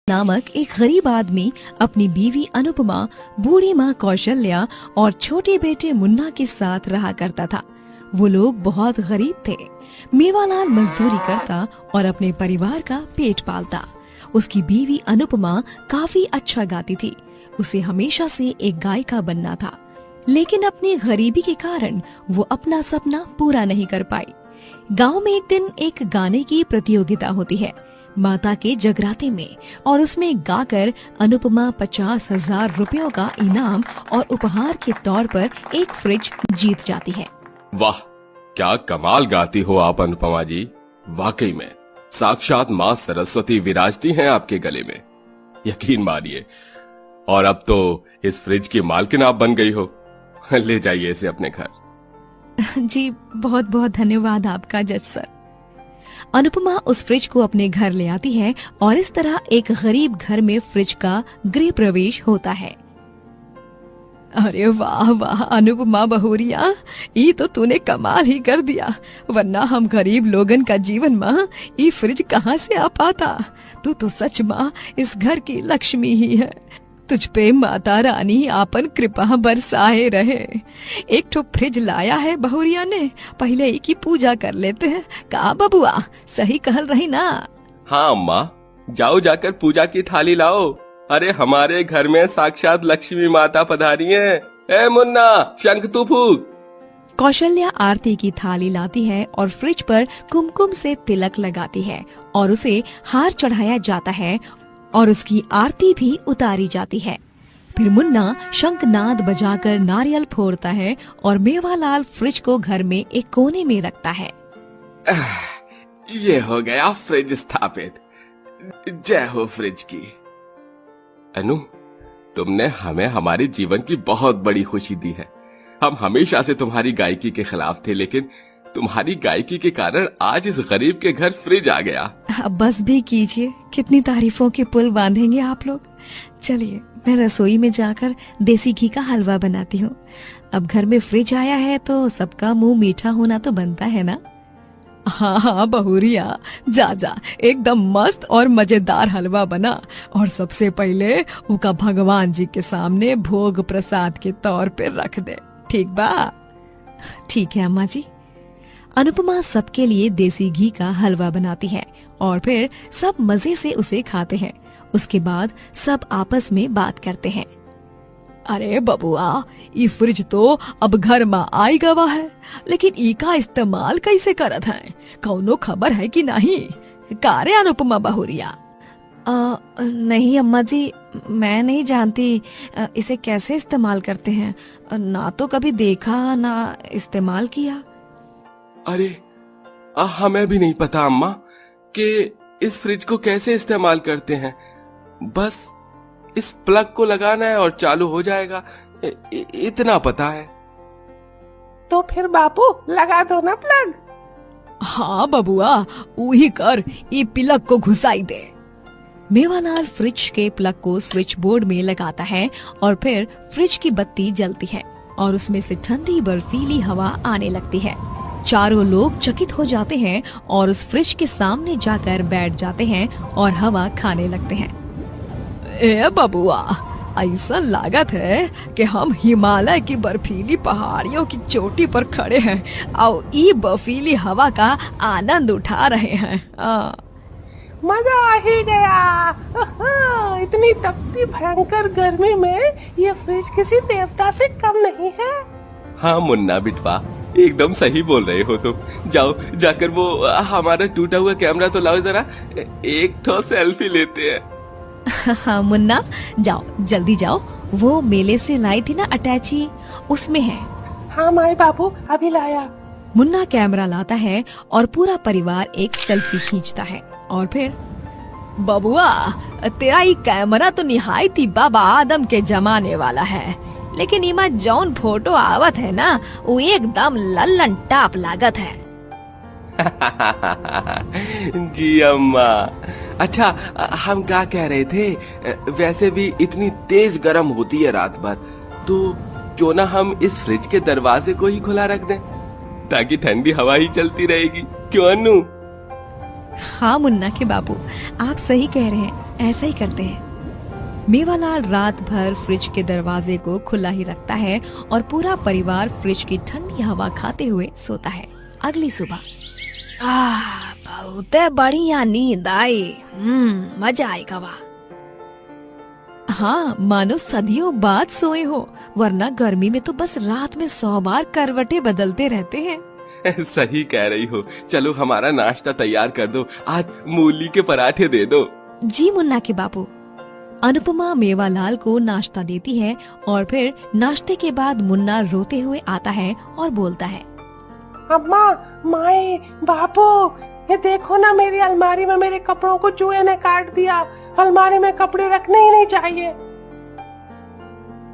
नामक एक गरीब आदमी अपनी बीवी अनुपमा, बूढ़ी माँ कौशल्या और छोटे बेटे मुन्ना के साथ रहा करता था। वो लोग बहुत गरीब थे। मेवालाल मजदूरी करता और अपने परिवार का पेट पालता। उसकी बीवी अनुपमा काफी अच्छा गाती थी। उसे हमेशा से एक गायिका बनना था, लेकिन अपनी गरीबी के कारण वो अपना सपना पूरा नहीं कर पाई। गांव में एक दिन एक गाने की प्रतियोगिता होती है माता के जगराते में, और उसमें गाकर अनुपमा 50,000 रुपयों का इनाम और उपहार के तौर पर एक फ्रिज जीत जाती है। वाह, क्या कमाल गाती हो आप अनुपमा जी। वाकई में साक्षात माँ सरस्वती विराजती हैं आपके गले में, यकीन मानिए। और अब तो इस फ्रिज की मालकिन आप बन गई हो। ले जाइए इसे अपने घर। जी बहुत बहुत धन्यवाद आपका जज सर। अनुपमा उस फ्रिज को अपने घर ले आती है और इस तरह एक गरीब घर में फ्रिज का गृह प्रवेश होता है। अरे वाह वाह अनुपमा बहुरिया, ये तो तूने कमाल ही कर दिया। वरना हम गरीब लोगन का जीवन माँ ये फ्रिज कहाँ से आ पाता। तू तो सच माँ इस घर की लक्ष्मी ही है। तुझ पे माता रानी आपन कृपा बरसाए रहे। एक ठो फ्रिज लाया है बहुरिया ने, पहले ही की पूजा कर लेते हैं। कहा बबुआ, सही कहल रही ना? हाँ अम्मा, जाओ जाकर पूजा की थाली लाओ। अरे हमारे घर में साक्षात लक्ष्मी माता पधारी है। ए मुन्ना, शंख तू फूक। कौशल्या आरती की थाली लाती है और फ्रिज पर कुमकुम से तिलक लगाती है और उसे हार चढ़ाया जाता है और उसकी आरती भी उतारी जाती है। फिर मुन्ना शंखनाद बजाकर नारियल फोड़ता है और मेवालाल फ्रिज को घर में एक कोने में रखता है। ये हो गया फ्रिज स्थापित। जय हो फ्रिज की। अनु, तुमने हमें हमारे जीवन की बहुत बड़ी खुशी दी है। हम हमेशा से तुम्हारी गायकी के खिलाफ थे, लेकिन तुम्हारी गायकी के कारण आज इस गरीब के घर फ्रिज आ गया। अब बस भी कीजिए, कितनी तारीफों के पुल बांधेंगे आप लोग। चलिए मैं रसोई में जाकर देसी घी का हलवा बनाती हूँ। अब घर में फ्रिज आया है तो सबका मुंह मीठा होना तो बनता है ना। हाँ हाँ बहुरिया, जा जा, एकदम मस्त और मजेदार हलवा बना और सबसे पहले उसका भगवान जी के सामने भोग प्रसाद के तौर पे रख दे। ठीक बा? ठीक है अम्मा जी। अनुपमा सबके लिए देसी घी का हलवा बनाती है और फिर सब मजे से उसे खाते हैं। उसके बाद सब आपस में बात करते हैं। अरे बबुआ, ये फ्रिज तो अब घर में आई गवा है, लेकिन इसका इस्तेमाल कैसे करत है? कौनो खबर है कि नहीं? कारे अनुपमा बहुरिया? नहीं अम्मा जी, मैं नहीं जानती इसे कैसे इस्तेमाल करते हैं। ना तो कभी देखा ना इस्तेमाल किया। अरे हमें भी नहीं पता अम्मा कि इस फ्रिज को कैसे इस्तेमाल करते हैं। बस इस प्लग को लगाना है और चालू हो जाएगा, इतना पता है। तो फिर बापू लगा दो ना प्लग। हाँ बबुआ, वही कर, ये प्लग को घुसाई दे। मेवालाल फ्रिज के प्लग को स्विच बोर्ड में लगाता है और फिर फ्रिज की बत्ती जलती है और उसमें से ठंडी बर्फीली हवा आने लगती है। चारों लोग चकित हो जाते हैं और उस फ्रिज के सामने जाकर बैठ जाते हैं और हवा खाने लगते हैं। ए बबुआ, ऐसा लागत है कि हम हिमालय की बर्फीली पहाड़ियों की चोटी पर खड़े हैं और ये बर्फीली हवा का आनंद उठा रहे हैं। मजा आ ही गया। इतनी तपती भयंकर गर्मी में ये फ्रिज किसी देवता से कम नहीं है। हाँ मुन्ना बिटवा, एकदम सही बोल रहे हो तुम। जाओ जाकर वो हमारा टूटा हुआ कैमरा तो लाओ जरा, एक ठो सेल्फी लेते हैं। हाँ मुन्ना, जाओ जल्दी जाओ, वो मेले से लाई थी ना अटैची, उसमें है। हाँ माई बाबू, अभी लाया। मुन्ना कैमरा लाता है और पूरा परिवार एक सेल्फी खींचता है और फिर बबुआ, तेरा ये कैमरा तो निहायती बाबा आदम के जमाने वाला है, लेकिन इमा जौन फोटो आवत है ना, वो एकदम लल्लन टाप लागत है। जी अम्मा। अच्छा, हम क्या कह रहे थे, वैसे भी इतनी तेज गर्म होती है रात भर, तो क्यों ना हम इस फ्रिज के दरवाजे को ही खुला रख दें, ताकि ठंडी हवा ही चलती रहेगी। क्यों अनु? हाँ मुन्ना के बाबू, आप सही कह रहे हैं, ऐसा ही करते हैं। मेवालाल रात भर फ्रिज के दरवाजे को खुला ही रखता है और पूरा परिवार फ्रिज की ठंडी हवा खाते हुए सोता है। अगली सुबह बहुत बढ़िया नींद आई, मजा आएगा वाह। हाँ, मानो सदियों बाद सोए हो, वरना गर्मी में तो बस रात में 100 बार करवटें बदलते रहते हैं। सही कह रही हो। चलो हमारा नाश्ता तैयार कर दो, आज मूली के पराठे दे दो। जी मुन्ना के बाबू। अनुपमा मेवालाल को नाश्ता देती है और फिर नाश्ते के बाद मुन्ना रोते हुए आता है और बोलता है, अम्मा, माई, बापू, ये देखो ना, मेरी अलमारी में मेरे कपड़ों को चूहे ने काट दिया। अलमारी में कपड़े रखने ही नहीं चाहिए।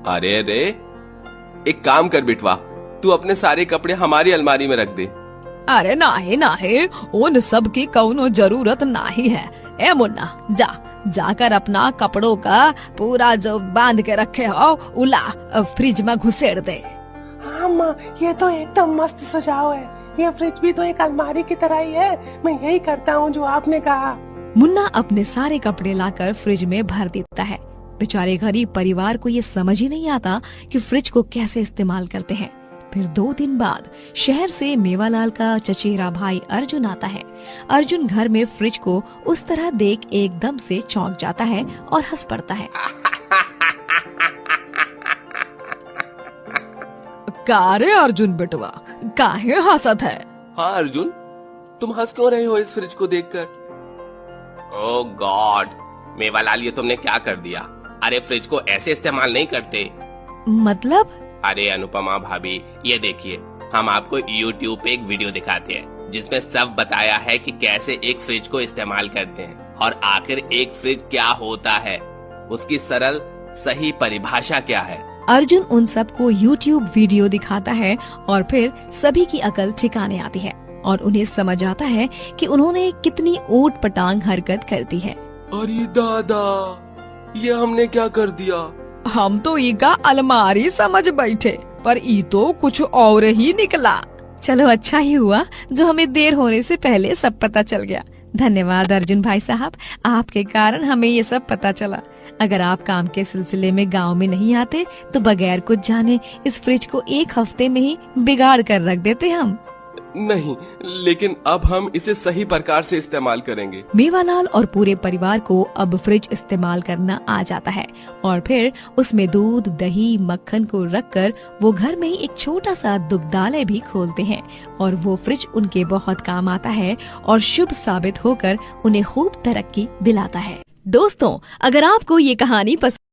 अरे अरे, एक काम कर बिटवा, तू अपने सारे कपड़े हमारी अलमारी में रख दे। अरे नाही, उन सब की कौनो जरूरत नहीं है। ए मुन्ना, जाकर अपना कपड़ों का पूरा जो बांध के रखे हो उला फ्रिज में घुसेड़ दे। हाँ माँ, ये तो एकदम मस्त सुझाव है। ये फ्रिज भी तो एक अलमारी की तरह ही है। मैं यही करता हूँ जो आपने कहा। मुन्ना अपने सारे कपड़े लाकर फ्रिज में भर देता है। बेचारे गरीब परिवार को ये समझ ही नहीं आता कि फ्रिज को कैसे इस्तेमाल करते हैं। फिर 2 दिन बाद शहर से मेवालाल का चचेरा भाई अर्जुन आता है। अर्जुन घर में फ्रिज को उस तरह देख एकदम से चौंक जाता है और हंस पड़ता है। कारे अर्जुन बेटवा, काहे हंसत है? हाँ अर्जुन, तुम हंस क्यों रहे हो इस फ्रिज को देखकर? ओह गॉड, मेवालाल ये तुमने क्या कर दिया? अरे फ्रिज को ऐसे इस्तेमाल नहीं करते। मतलब? अरे अनुपमा भाभी, ये देखिए, हम आपको YouTube पे एक वीडियो दिखाते हैं जिसमें सब बताया है कि कैसे एक फ्रिज को इस्तेमाल करते हैं और आखिर एक फ्रिज क्या होता है, उसकी सरल सही परिभाषा क्या है। अर्जुन उन सबको YouTube वीडियो दिखाता है और फिर सभी की अकल ठिकाने आती है और उन्हें समझ आता है कि उन्होंने कितनी ऊट पटांग हरकत कर दी है। अरे दादा, ये हमने क्या कर दिया? हम तो ईका अलमारी समझ बैठे, पर ई तो कुछ और ही निकला। चलो अच्छा ही हुआ जो हमें देर होने से पहले सब पता चल गया। धन्यवाद अर्जुन भाई साहब, आपके कारण हमें ये सब पता चला। अगर आप काम के सिलसिले में गांव में नहीं आते तो बगैर कुछ जाने इस फ्रिज को 1 हफ्ते में ही बिगाड़ कर रख देते हम। नहीं, लेकिन अब हम इसे सही प्रकार से इस्तेमाल करेंगे। मेवालाल और पूरे परिवार को अब फ्रिज इस्तेमाल करना आ जाता है और फिर उसमें दूध, दही, मक्खन को रखकर वो घर में ही एक छोटा सा दुग्धालय भी खोलते हैं और वो फ्रिज उनके बहुत काम आता है और शुभ साबित होकर उन्हें खूब तरक्की दिलाता है। दोस्तों, अगर आपको ये कहानी पसंद